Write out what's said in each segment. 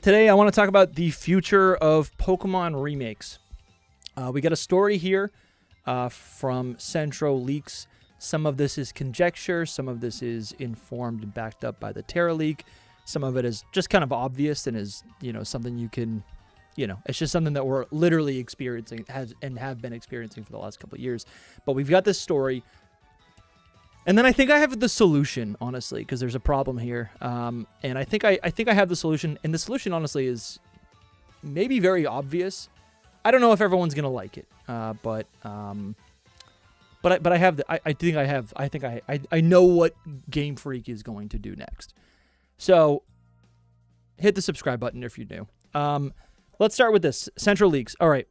Today, I want to talk about the future of Pokemon remakes. We got a story here from Centro Leaks. Some of this is conjecture. Some of this is informed and backed up by the Terra leak. Some of it is just kind of obvious and is, something you can, it's just something that we're literally experiencing and have been experiencing for the last couple of years. But we've got this story. And then I think I have the solution, honestly, because there's a problem here. And I think I have the solution. And the solution, honestly, is maybe very obvious. I don't know if everyone's gonna like it, but I have I know what Game Freak is going to do next. So hit the subscribe button if you're new. Let's start with this. Central Leaks. All right,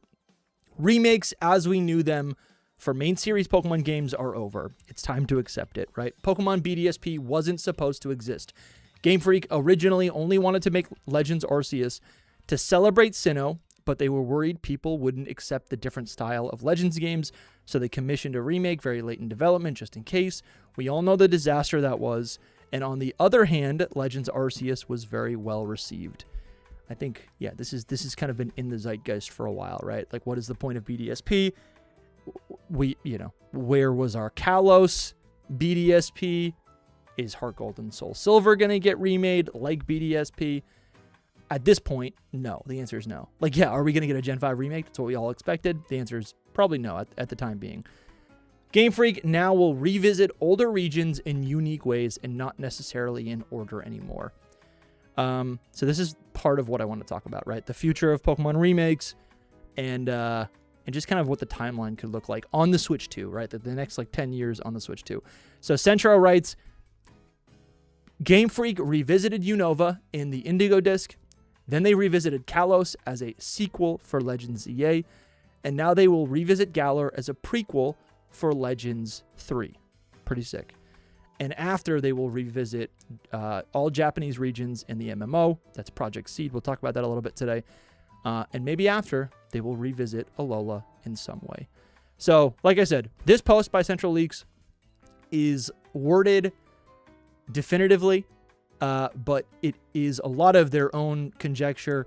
remakes as we knew them for main series Pokemon games are over. It's time to accept it, right? Pokemon BDSP wasn't supposed to exist. Game Freak originally only wanted to make Legends Arceus to celebrate Sinnoh, but they were worried people wouldn't accept the different style of Legends games, so they commissioned a remake very late in development just in case. We all know the disaster that was, and on the other hand, Legends Arceus was very well received. I think, this has kind of been in the zeitgeist for a while, right? Like, what is the point of BDSP? Where was our Kalos BDSP? Is Heart Gold and Soul Silver going to get remade like BDSP? At this point, no. The answer is no. Are we going to get a Gen 5 remake? That's what we all expected. The answer is probably no at the time being. Game Freak now will revisit older regions in unique ways and not necessarily in order anymore. So this is part of what I want to talk about, right? The future of Pokemon remakes and just kind of what the timeline could look like on the Switch 2, right? The next 10 years on the Switch 2. So Centro writes, Game Freak revisited Unova in the Indigo Disc. Then they revisited Kalos as a sequel for Legends EA. And now they will revisit Galar as a prequel for Legends 3. Pretty sick. And after, they will revisit all Japanese regions in the MMO. That's Project Seed. We'll talk about that a little bit today. And maybe after, they will revisit Alola in some way. So, like I said, this post by Central Leaks is worded definitively, but it is a lot of their own conjecture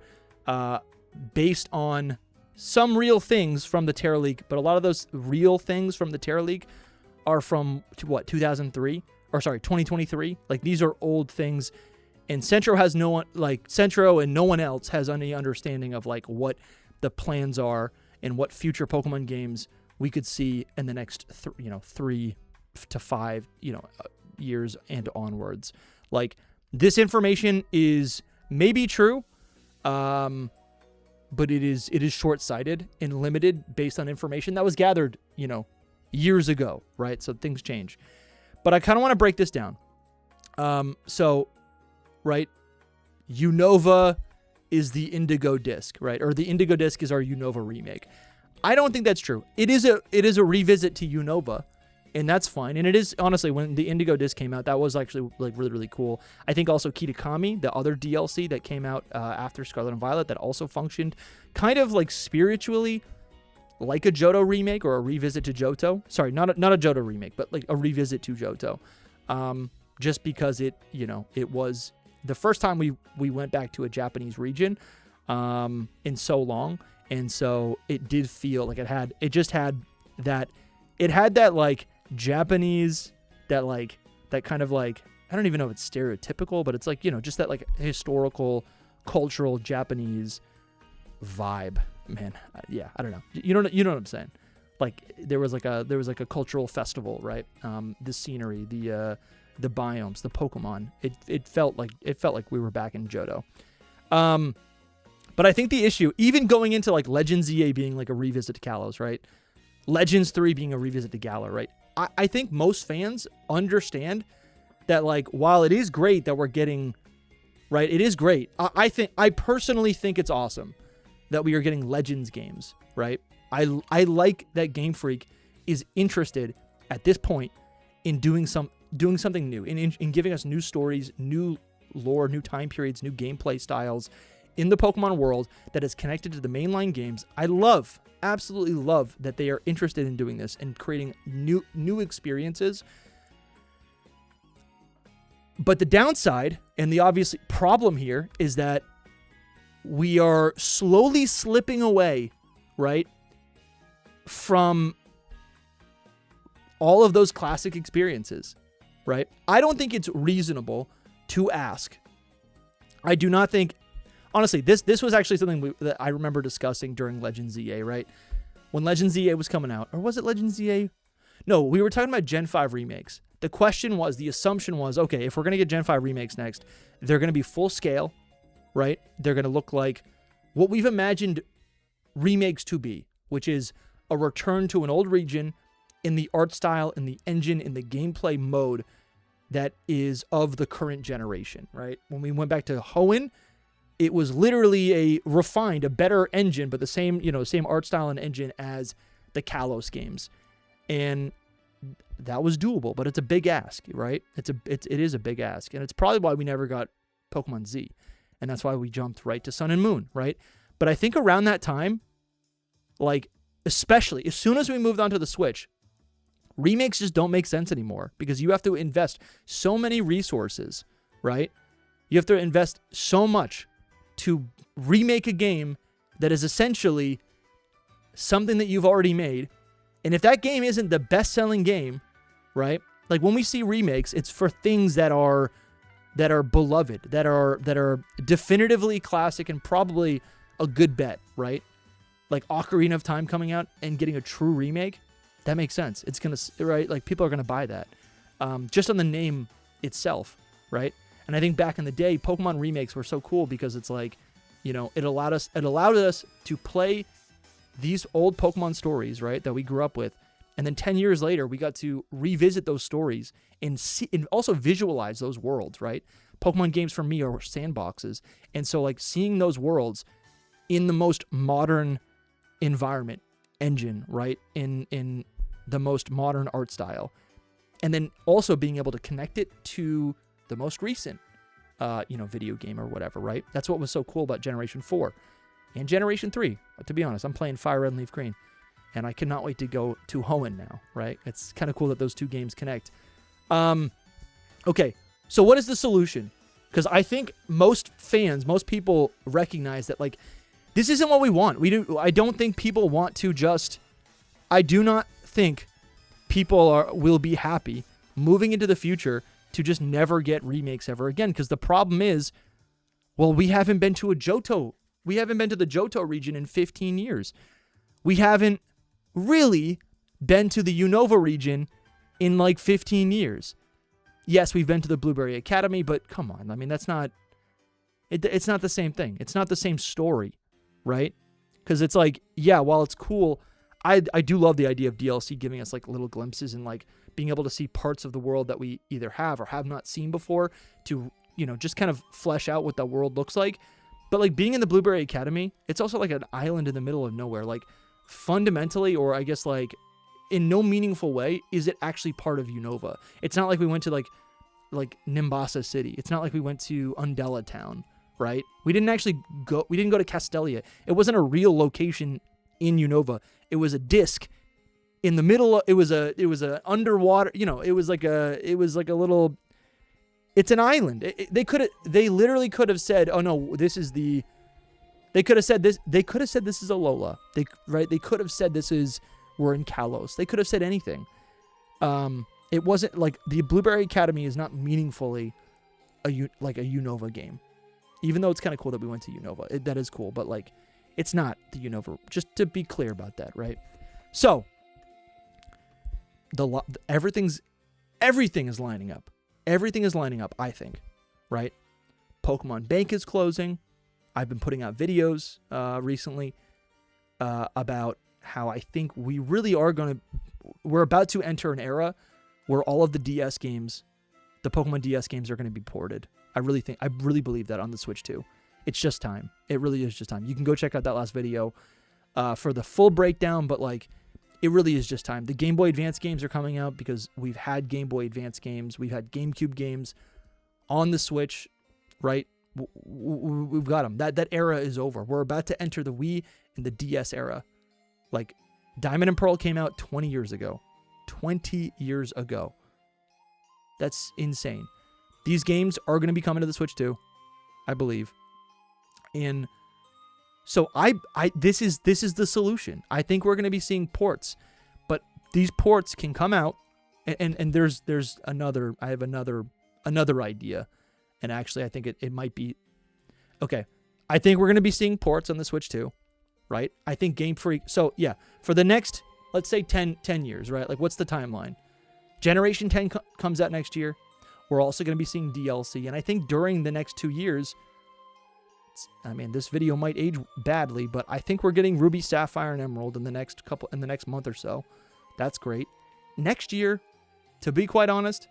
based on some real things from the Terra leak. But a lot of those real things from the Terra leak are from, 2003? Or sorry, 2023? These are old things. And Centro has Centro and no one else has any understanding of what the plans are and what future Pokemon games we could see in the next 3 to 5 years and onwards. This information is maybe true, but it is short-sighted and limited based on information that was gathered years ago, right? So things change. But I kind of want to break this down. Right? Unova is the Indigo Disc, right? Or the Indigo Disc is our Unova remake. I don't think that's true. It is a revisit to Unova, and that's fine. And it is, honestly, when the Indigo Disc came out, that was actually really, really cool. I think also Kitakami, the other DLC that came out after Scarlet and Violet, that also functioned kind of spiritually like a Johto remake or a revisit to Johto. Sorry, not a Johto remake, but a revisit to Johto. Just because it was the first time we went back to a Japanese region in so long, and so it did feel like it had that Japanese, that kind of I don't even know if it's stereotypical, but it's just that historical, cultural Japanese vibe, man. Yeah, I don't know. You know what I'm saying? There was a cultural festival, right? The scenery, the biomes, the Pokemon. It felt like we were back in Johto. But I think the issue, even going into Legends EA being a revisit to Kalos, right? Legends 3 being a revisit to Galar, right? I think most fans understand that while it is great that we're getting, right? It is great. I personally think it's awesome that we are getting Legends games, right? I like that Game Freak is interested at this point in doing something new, in giving us new stories, new lore, new time periods, new gameplay styles in the Pokemon world that is connected to the mainline games. I absolutely love that they are interested in doing this and creating new experiences. But the downside and the obvious problem here is that we are slowly slipping away, right, from all of those classic experiences, right? I don't think it's reasonable to ask. I do not think, honestly, this was actually something that I remember discussing during Legends EA, right? When Legends EA was coming out, or was it Legends EA? No, we were talking about Gen 5 remakes. The question was, the assumption was, okay, if we're going to get Gen 5 remakes next, they're going to be full scale, right? They're going to look like what we've imagined remakes to be, which is a return to an old region in the art style, in the engine, in the gameplay mode that is of the current generation, right? When we went back to Hoenn, it was literally a better engine, but the same, same art style and engine as the Kalos games. And that was doable, but it's a big ask, right? It is a big ask. And it's probably why we never got Pokemon Z. And that's why we jumped right to Sun and Moon, right? But I think around that time, like, especially as soon as we moved on to the Switch, remakes just don't make sense anymore because you have to invest so many resources, right? You have to invest so much to remake a game that is essentially something that you've already made. And if that game isn't the best-selling game, right? Like when we see remakes, it's for things that are beloved, that are definitively classic and probably a good bet, right? Like Ocarina of Time coming out and getting a true remake, that makes sense. It's gonna, right? Like people are gonna buy that, just on the name itself, right? And I think back in the day, Pokemon remakes were so cool because it's like, it allowed us to play these old Pokemon stories, right, that we grew up with, and then 10 years later, we got to revisit those stories and see, and also visualize those worlds, right? Pokemon games for me are sandboxes, and so like seeing those worlds in the most modern environment engine, right, in the most modern art style, and then also being able to connect it to the most recent, video game or whatever, right? That's what was so cool about Generation 4 and Generation 3. To be honest, I'm playing Fire Red and Leaf Green, and I cannot wait to go to Hoenn now, right? It's kind of cool that those two games connect. Okay, so what is the solution? Because I think most people recognize that, like, this isn't what we want. I don't think people want to just... I do not think people will be happy moving into the future to just never get remakes ever again. Because the problem is, well, we haven't been to the Johto region in 15 years. We haven't really been to the Unova region in like 15 years. Yes, we've been to the Blueberry Academy, but come on. I mean, it's not the same thing. It's not the same story, right? Because it's like, yeah, while it's cool, I do love the idea of DLC giving us like little glimpses and like being able to see parts of the world that we either have or have not seen before to, just kind of flesh out what the world looks like. But like being in the Blueberry Academy, it's also like an island in the middle of nowhere. Like fundamentally, or I guess like in no meaningful way, is it actually part of Unova. It's not like we went to like Nimbasa City. It's not like we went to Undella Town, right? We didn't go to Castelia. It wasn't a real location in Unova. It was a disc in the middle. It was a underwater, it was like a little, it's an island. They literally could have said, oh no, they could have said this is Alola. They could have said we're in Kalos. They could have said anything. It wasn't like the Blueberry Academy is not meaningfully a Unova game, even though it's kind of cool that we went to Unova. That is cool, but like, it's not the Unova. Just to be clear about that, right? So, everything is lining up. Everything is lining up, I think, right? Pokemon Bank is closing. I've been putting out videos recently about how I think we're about to enter an era where all of the DS games, the Pokemon DS games, are going to be ported. I really believe that on the Switch too. It's just time. It really is just time. You can go check out that last video for the full breakdown, but like, it really is just time. The Game Boy Advance games are coming out because we've had Game Boy Advance games. We've had GameCube games on the Switch, right? We've got them. That era is over. We're about to enter the Wii and the DS era. Like, Diamond and Pearl came out 20 years ago. 20 years ago. That's insane. These games are going to be coming to the Switch too, I believe. And So this is the solution. I think we're going to be seeing ports, but these ports can come out, and there's another. I have another idea, and actually I think it might be okay. I think we're going to be seeing ports on the Switch too, right? I think Game Freak. So yeah, for the next, let's say 10 years, right? Like, what's the timeline? Generation 10 comes out next year. We're also going to be seeing DLC, and I think during the next 2 years, I mean, this video might age badly, but I think we're getting Ruby, Sapphire, and Emerald in the next month or so. That's great. Next year, to be quite honest,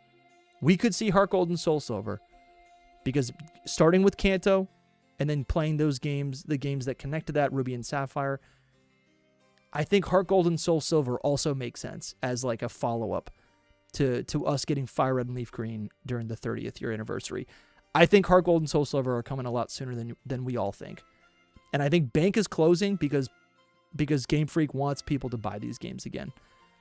we could see Heart Gold and Soul Silver, because starting with Kanto, and then playing those games, the games that connect to that, Ruby and Sapphire, I think Heart Gold and Soul Silver also makes sense as like a follow-up to us getting Fire Red and Leaf Green during the 30th year anniversary. I think Heart Gold and Soul Silver are coming a lot sooner than we all think. And I think bank is closing because Game Freak wants people to buy these games again.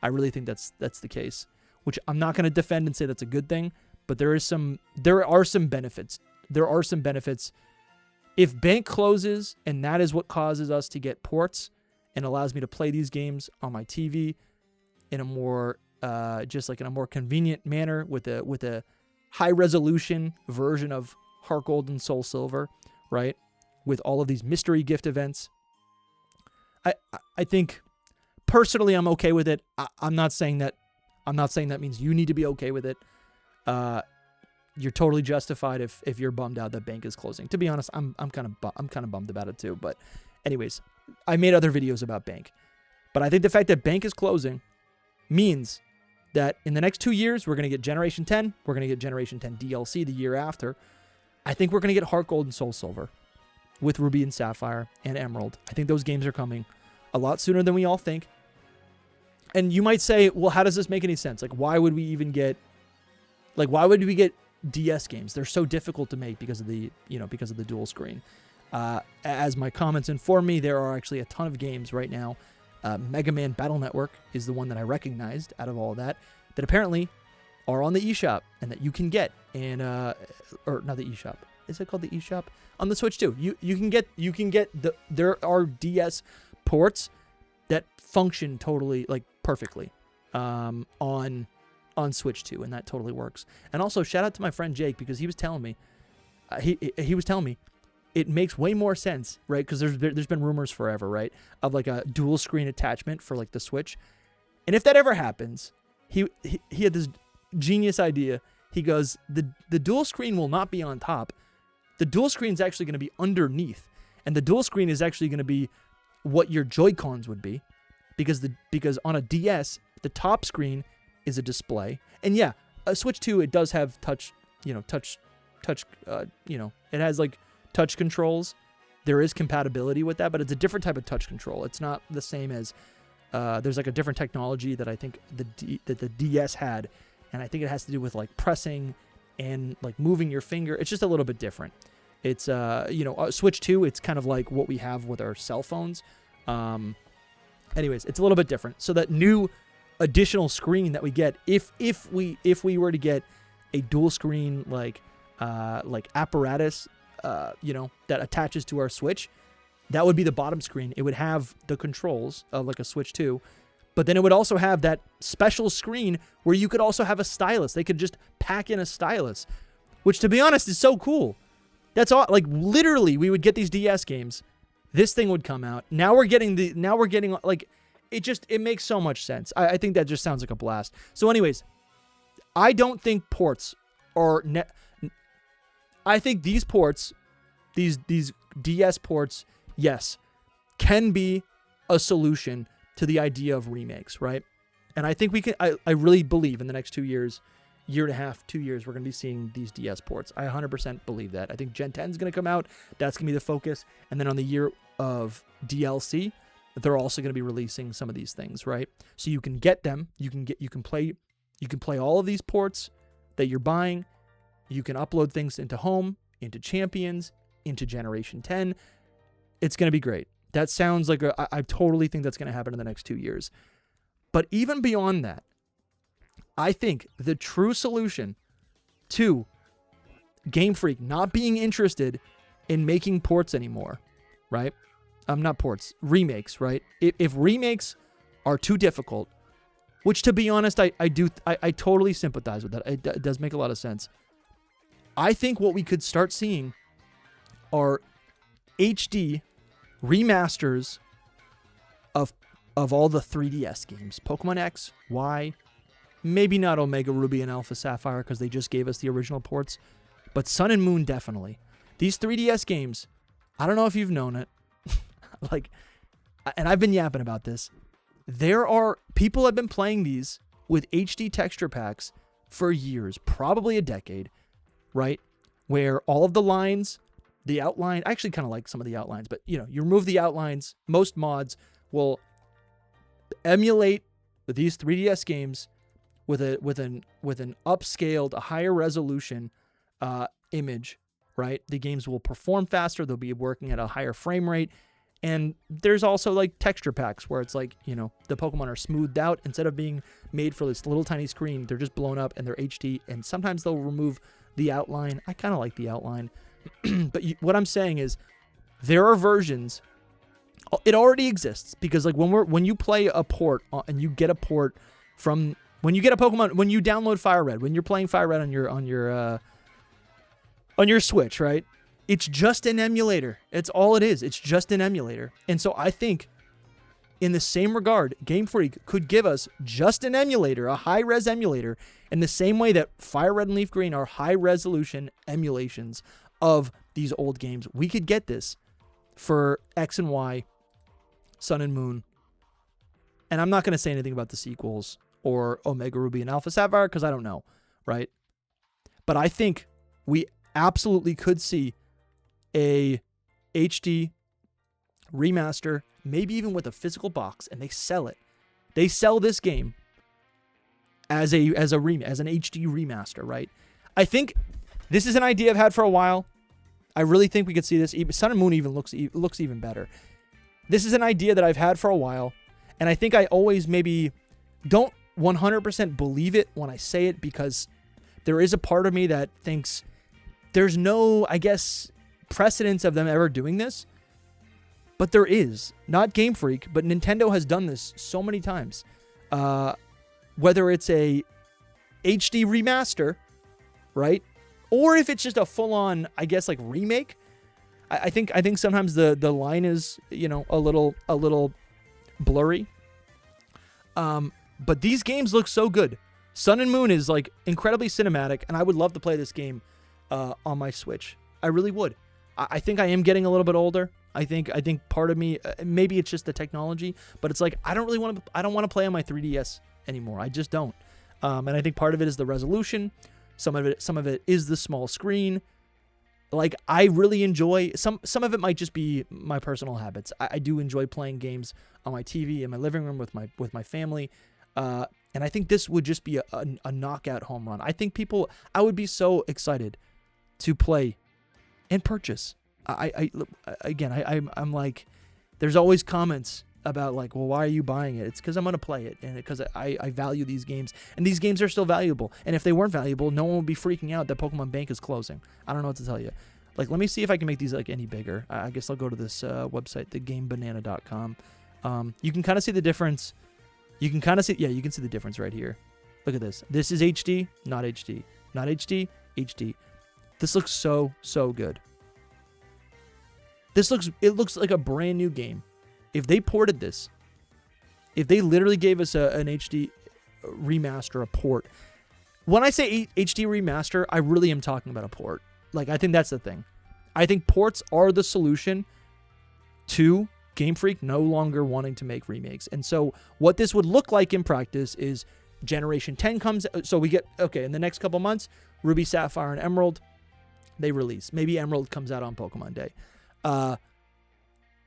I really think that's the case, which I'm not going to defend and say that's a good thing, but there are some benefits. There are some benefits. If bank closes and that is what causes us to get ports and allows me to play these games on my TV in a more in a more convenient manner with a high resolution version of Heart Gold and Soul Silver, right? With all of these mystery gift events. I think personally I'm okay with it. I'm not saying that means you need to be okay with it. You're totally justified if you're bummed out that bank is closing. To be honest, I'm kind of bummed about it too, but anyways, I made other videos about bank. But I think the fact that bank is closing means that in the next 2 years, we're going to get Generation 10. We're going to get Generation 10 DLC the year after. I think we're going to get Heart Gold and Soul Silver with Ruby and Sapphire and Emerald. I think those games are coming a lot sooner than we all think. And you might say, well, how does this make any sense? Like, why would we get DS games? They're so difficult to make because of the dual screen. As my comments inform me, there are actually a ton of games right now. Mega Man Battle Network is the one that I recognized out of all that apparently are on the eShop and that you can get. And or not the eShop. Is it called the eShop? On the Switch too. You can get there are DS ports that function totally like perfectly on Switch 2, and that totally works. And also shout out to my friend Jake, because he was telling me he was telling me it makes way more sense, right? Because there's been rumors forever, right, of like a dual screen attachment for like the Switch. And if that ever happens, he had this genius idea. He goes, the dual screen will not be on top. The dual screen is actually going to be underneath, and the dual screen is actually going to be what your Joy-Cons would be, because on a DS the top screen is a display. And yeah, a Switch 2, it does have touch, it has like touch controls. There is compatibility with that, but it's a different type of touch control. It's not the same as there's like a different technology that I think that the DS had, and I think it has to do with like pressing and like moving your finger. It's just a little bit different. It's Switch 2, it's kind of like what we have with our cell phones. Anyways, it's a little bit different. So that new additional screen that we get, if we were to get a dual screen like apparatus that attaches to our Switch, that would be the bottom screen. It would have the controls of like a Switch 2, but then it would also have that special screen where you could also have a stylus. They could just pack in a stylus, which, to be honest, is so cool. That's all. Like, literally, we would get these DS games. This thing would come out. Now we're getting like, it makes so much sense. I think that just sounds like a blast. So anyways, I don't think ports are I think these ports, these DS ports, yes, can be a solution to the idea of remakes, right? And I think we can, I really believe in the next 2 years, year and a half, 2 years, we're going to be seeing these DS ports. I 100% believe that. I think Gen 10 is going to come out. That's going to be the focus. And then on the year of DLC, they're also going to be releasing some of these things, right? So you can get them. You can play all of these ports that you're buying. You can upload things into Home, into Champions, into Generation 10. It's going to be great. That sounds like I totally think that's going to happen in the next 2 years. But even beyond that, I think the true solution to Game Freak not being interested in making ports anymore, right? not ports, remakes, right? If remakes are too difficult, which to be honest, I totally sympathize with that. It does make a lot of sense. I think what we could start seeing are HD remasters of all the 3DS games. Pokemon X, Y, maybe not Omega Ruby and Alpha Sapphire because they just gave us the original ports, but Sun and Moon definitely. These 3DS games, I don't know if you've known it, and I've been yapping about this. There are people have been playing these with HD texture packs for years, probably a decade, right? Where all of the lines, the outline, I actually kind of like some of the outlines, but you remove the outlines. Most mods will emulate these 3DS games with an upscaled, a higher resolution image, right? The games will perform faster. They'll be working at a higher frame rate. And there's also like texture packs where it's like, the Pokemon are smoothed out. Instead of being made for this little tiny screen, they're just blown up and they're HD. And sometimes they'll remove the outline. I kind of like the outline. But what I'm saying is there are versions. It already exists because like when you play a port and you get a port from when you get a Pokemon, when you download Fire Red, when you're playing Fire Red on your Switch, right? It's just an emulator. It's all it is. It's just an emulator. And so I think in the same regard, Game Freak could give us just an emulator, a high-res emulator, in the same way that Fire Red and Leaf Green are high-resolution emulations of these old games. We could get this for X and Y, Sun and Moon. And I'm not going to say anything about the sequels or Omega Ruby and Alpha Sapphire because I don't know, right? But I think we absolutely could see a HD remaster, maybe even with a physical box, and they sell it. They sell this game as an HD remaster, right? I think this is an idea I've had for a while. I really think we could see this. Sun and Moon even looks even better. This is an idea that I've had for a while, and I think I always maybe don't 100% believe it when I say it because there is a part of me that thinks there's no, I guess, precedence of them ever doing this. But there is. Not Game Freak, but Nintendo has done this so many times. Whether it's a HD remaster, right? Or if it's just a full-on, I guess, like remake. I think sometimes the line is, a little blurry. But these games look so good. Sun and Moon is like incredibly cinematic, and I would love to play this game on my Switch. I really would. I think I am getting a little bit older. I think part of me, maybe it's just the technology, but it's like I don't want to play on my 3DS anymore. I just don't. And I think part of it is the resolution. Some of it is the small screen. Like I really enjoy some of it might just be my personal habits. I do enjoy playing games on my TV in my living room with my family. And I think this would just be a knockout home run. I think I would be so excited to play and purchase. I'm like, there's always comments about like, well, why are you buying it? It's because I'm going to play it, and because I value these games, and these games are still valuable. And if they weren't valuable, no one would be freaking out that Pokemon Bank is closing. I don't know what to tell you. Like, let me see if I can make these like any bigger. I guess I'll go to this website, thegamebanana.com. You can kind of see the difference. You can see the difference right here. Look at this. This is HD, not HD. Not HD, HD. This looks so good. It looks like a brand new game. If they ported this, if they literally gave us an HD remaster, a port. When I say HD remaster, I really am talking about a port. Like, I think that's the thing. I think ports are the solution to Game Freak no longer wanting to make remakes. And so what this would look like in practice is Generation 10 comes. So we get, in the next couple months, Ruby, Sapphire, and Emerald, they release. Maybe Emerald comes out on Pokemon Day.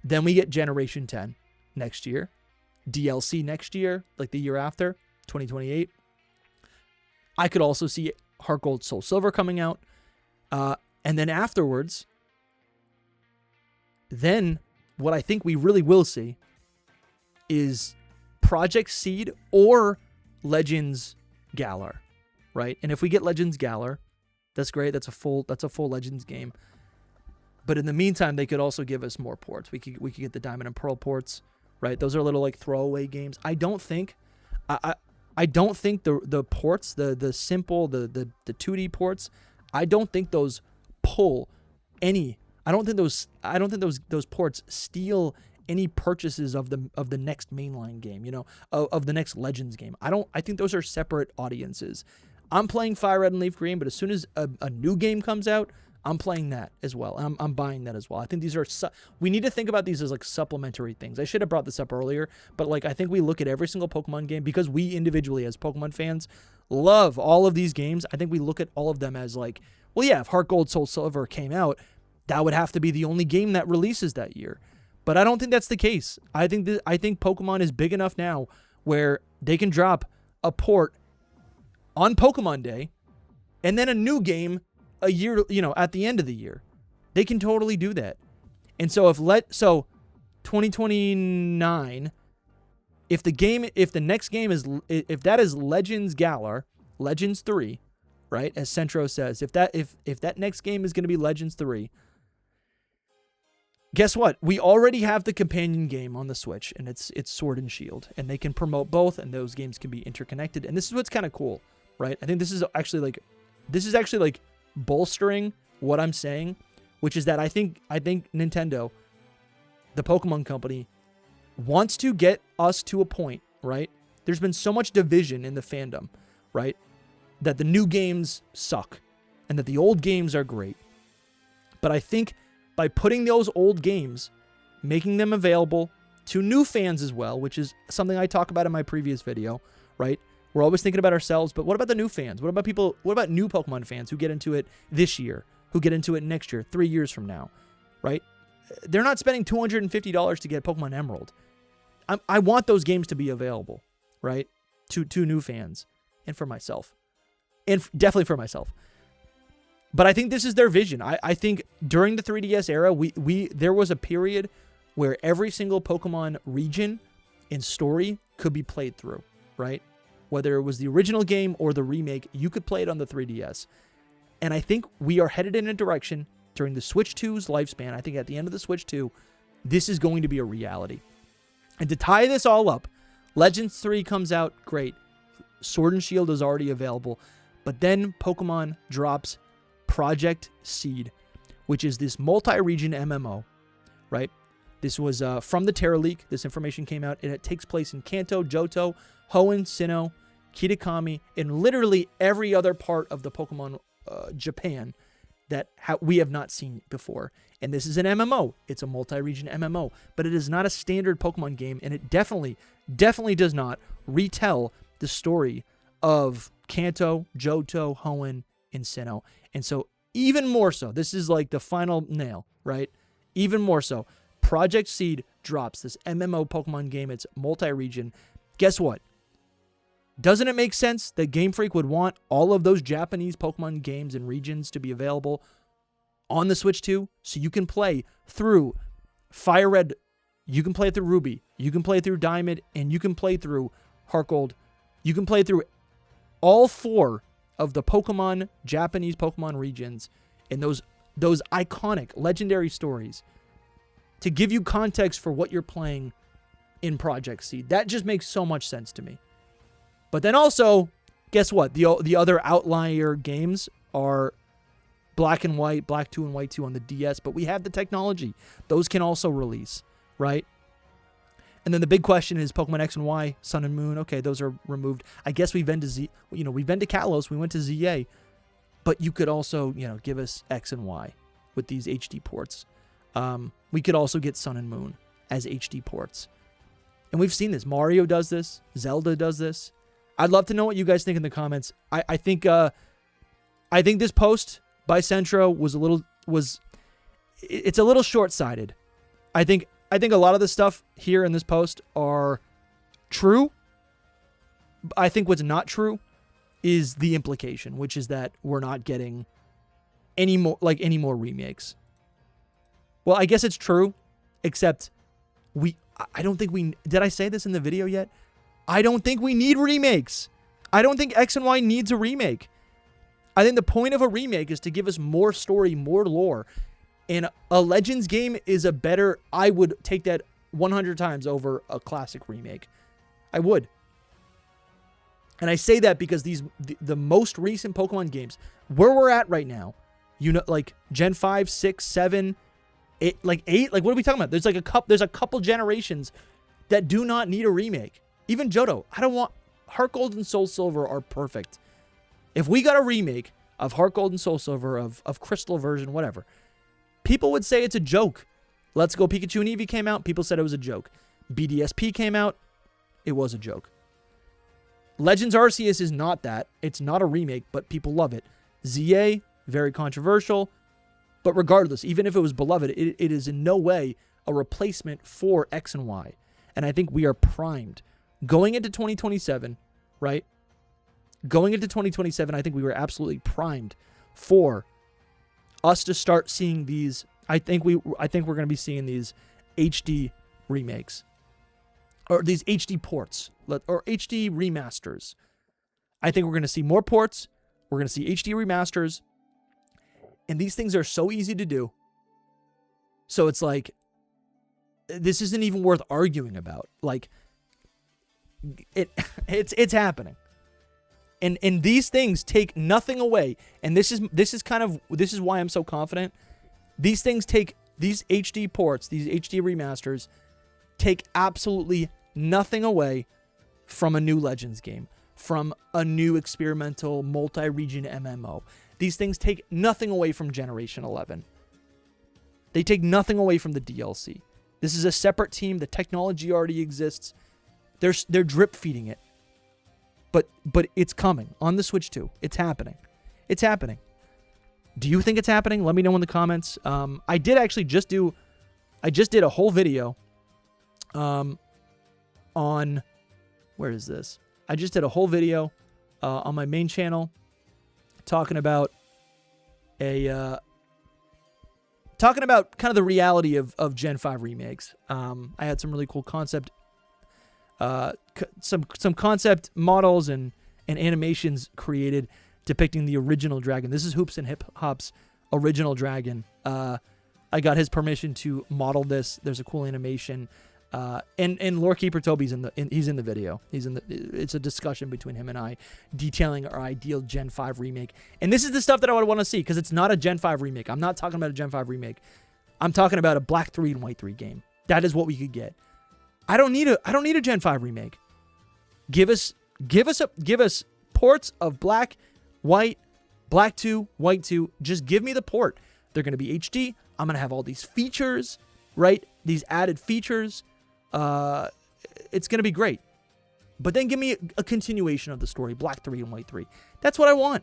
Then we get Generation 10 next year. DLC next year, like the year after, 2028. I could also see Heart Gold, Soul Silver coming out. And then afterwards, then what I think we really will see is Project Seed or Legends Galar, right? And if we get Legends Galar, that's great. That's a full Legends game. But in the meantime, they could also give us more ports. We could get the Diamond and Pearl ports, right? Those are little like throwaway games. I don't think the ports, the simple, the 2D ports, I don't think those pull any. I don't think those ports steal any purchases of the next mainline game, of the next Legends game. I think those are separate audiences. I'm playing Fire Red and Leaf Green, but as soon as a new game comes out, I'm playing that as well. I'm buying that as well. I think these are we need to think about these as like supplementary things. I should have brought this up earlier, but like I think we look at every single Pokemon game because we individually as Pokemon fans love all of these games. I think we look at all of them as like, well, yeah, if Heart Gold, Soul Silver came out, that would have to be the only game that releases that year. But I don't think that's the case. I think Pokemon is big enough now where they can drop a port on Pokemon Day and then a new game a year, at the end of the year. They can totally do that. And so if 2029, if the next game is, if that is Legends Galar, Legends 3, right? As Centro says, if that next game is going to be Legends 3, guess what? We already have the companion game on the Switch, and it's Sword and Shield, and they can promote both, and those games can be interconnected. And this is what's kind of cool, right? I think this is actually like bolstering what I'm saying, which is that I think Nintendo, the Pokemon company, wants to get us to a point, right? There's been so much division in the fandom, right? That the new games suck and that the old games are great. But I think by putting those old games, making them available to new fans as well, which is something I talk about in my previous video, right? We're always thinking about ourselves, but what about the new fans? What about new Pokemon fans who get into it this year, who get into it next year, 3 years from now, right? They're not spending $250 to get Pokemon Emerald. I want those games to be available, right? To new fans and for myself. And definitely for myself. But I think this is their vision. I think during the 3DS era, there was a period where every single Pokemon region and story could be played through, right? Whether it was the original game or the remake, you could play it on the 3DS. And I think we are headed in a direction during the Switch 2's lifespan. I think at the end of the Switch 2, this is going to be a reality. And to tie this all up, Legends 3 comes out, great. Sword and Shield is already available. But then Pokemon drops Project Seed, which is this multi-region MMO, right? This was from the Terra Leak. This information came out, and it takes place in Kanto, Johto, Hoenn, Sinnoh, Kitakami, and literally every other part of the Pokemon Japan that we have not seen before. And this is an MMO. It's a multi-region MMO, but it is not a standard Pokemon game, and it definitely does not retell the story of Kanto, Johto, Hoenn, and Sinnoh. And so even more so, this is like the final nail, right? Even more so, Project Seed drops this MMO Pokemon game. It's multi-region. Guess what? Doesn't it make sense that Game Freak would want all of those Japanese Pokemon games and regions to be available on the Switch 2? So you can play through Fire Red, you can play through Ruby, you can play through Diamond, and you can play through Heart Gold. You can play through all 4 of the Japanese Pokemon regions and those iconic, legendary stories to give you context for what you're playing in Project Seed. That just makes so much sense to me. But then also, guess what? The other outlier games are Black and White, Black 2 and White 2 on the DS, but we have the technology. Those can also release, right? And then the big question is Pokemon X and Y, Sun and Moon. Okay, those are removed. I guess we've been to we've been to Kalos, we went to ZA, but you could also, give us X and Y with these HD ports. We could also get Sun and Moon as HD ports. And we've seen this. Mario does this. Zelda does this. I'd love to know what you guys think in the comments. I think this post by Centro it's a little short-sighted. I think a lot of the stuff here in this post are true. I think what's not true is the implication, which is that we're not getting any more remakes. Well, I guess it's true, except I don't think did I say this in the video yet? I don't think we need remakes. I don't think X and Y needs a remake. I think the point of a remake is to give us more story, more lore. And a Legends game is a better, I would take that 100 times over a classic remake. I would. And I say that because the most recent Pokemon games, where we're at right now, you know, like Gen 5, 6, 7, 8, like 8, like what are we talking about? There's a couple generations that do not need a remake. Even Johto, I don't want, Heart Gold and Soul Silver are perfect. If we got a remake of Heart Gold and Soul Silver, of Crystal version, whatever, people would say it's a joke. Let's Go Pikachu and Eevee came out, people said it was a joke. BDSP came out, it was a joke. Legends Arceus is not that. It's not a remake, but people love it. ZA, very controversial. But regardless, even if it was beloved, it is in no way a replacement for X and Y. And I think we are primed. Going into 2027, right? Going into 2027, I think we were absolutely primed for us to start seeing these. I think we're going to be seeing these HD remakes. Or these HD ports, or HD remasters. I think we're going to see more ports. We're going to see HD remasters. And these things are so easy to do. So it's like, this isn't even worth arguing about. Like, it's happening. And these things take nothing away. And this is why I'm so confident. These things take, these HD ports, these HD remasters, take absolutely nothing away from a new Legends game, from a new experimental multi-region MMO. These things take nothing away from Generation 11. They take nothing away from the DLC. This is a separate team. The technology already exists. They're drip feeding it. But it's coming on the Switch 2. It's happening. It's happening. Do you think it's happening? Let me know in the comments. I did actually just did a whole video on, where is this? I just did a whole video on my main channel talking about kind of the reality of Gen 5 remakes. I had some really cool concept some concept models and animations created depicting the original dragon. This is Hoops and Hip Hop's original dragon. I got his permission to model this. There's a cool animation. And Lorekeeper Toby's he's in the video. It's a discussion between him and I detailing our ideal Gen 5 remake. And this is the stuff that I would want to see, because it's not a Gen 5 remake. I'm not talking about a Gen 5 remake. I'm talking about a Black 3 and White 3 game. That is what we could get. I don't need a Gen 5 remake. Give us ports of Black, White, Black 2, White 2. Just give me the port. They're going to be HD. I'm going to have all these features, right? These added features. It's going to be great. But then give me a continuation of the story, Black 3 and White 3. That's what I want.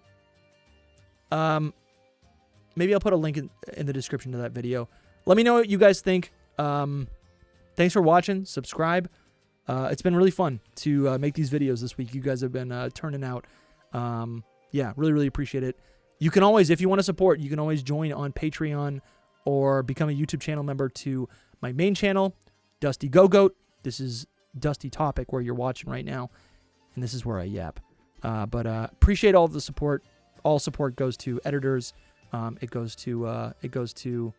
Maybe I'll put a link in the description to that video. Let me know what you guys think. Thanks for watching. Subscribe. It's been really fun to make these videos this week. You guys have been turning out. Yeah, really, really appreciate it. You can always, if you want to support, you can always join on Patreon or become a YouTube channel member to my main channel, Dusty Go-Goat. This is Dusty Topic, where you're watching right now, and this is where I yap. But appreciate all of the support. All support goes to editors. It goes to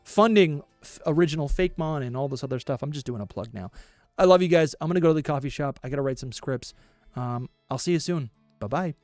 funding original Fakemon and all this other stuff. I'm just doing a plug now. I love you guys. I'm gonna go to the coffee shop. I gotta write some scripts. I'll see you soon. Bye bye.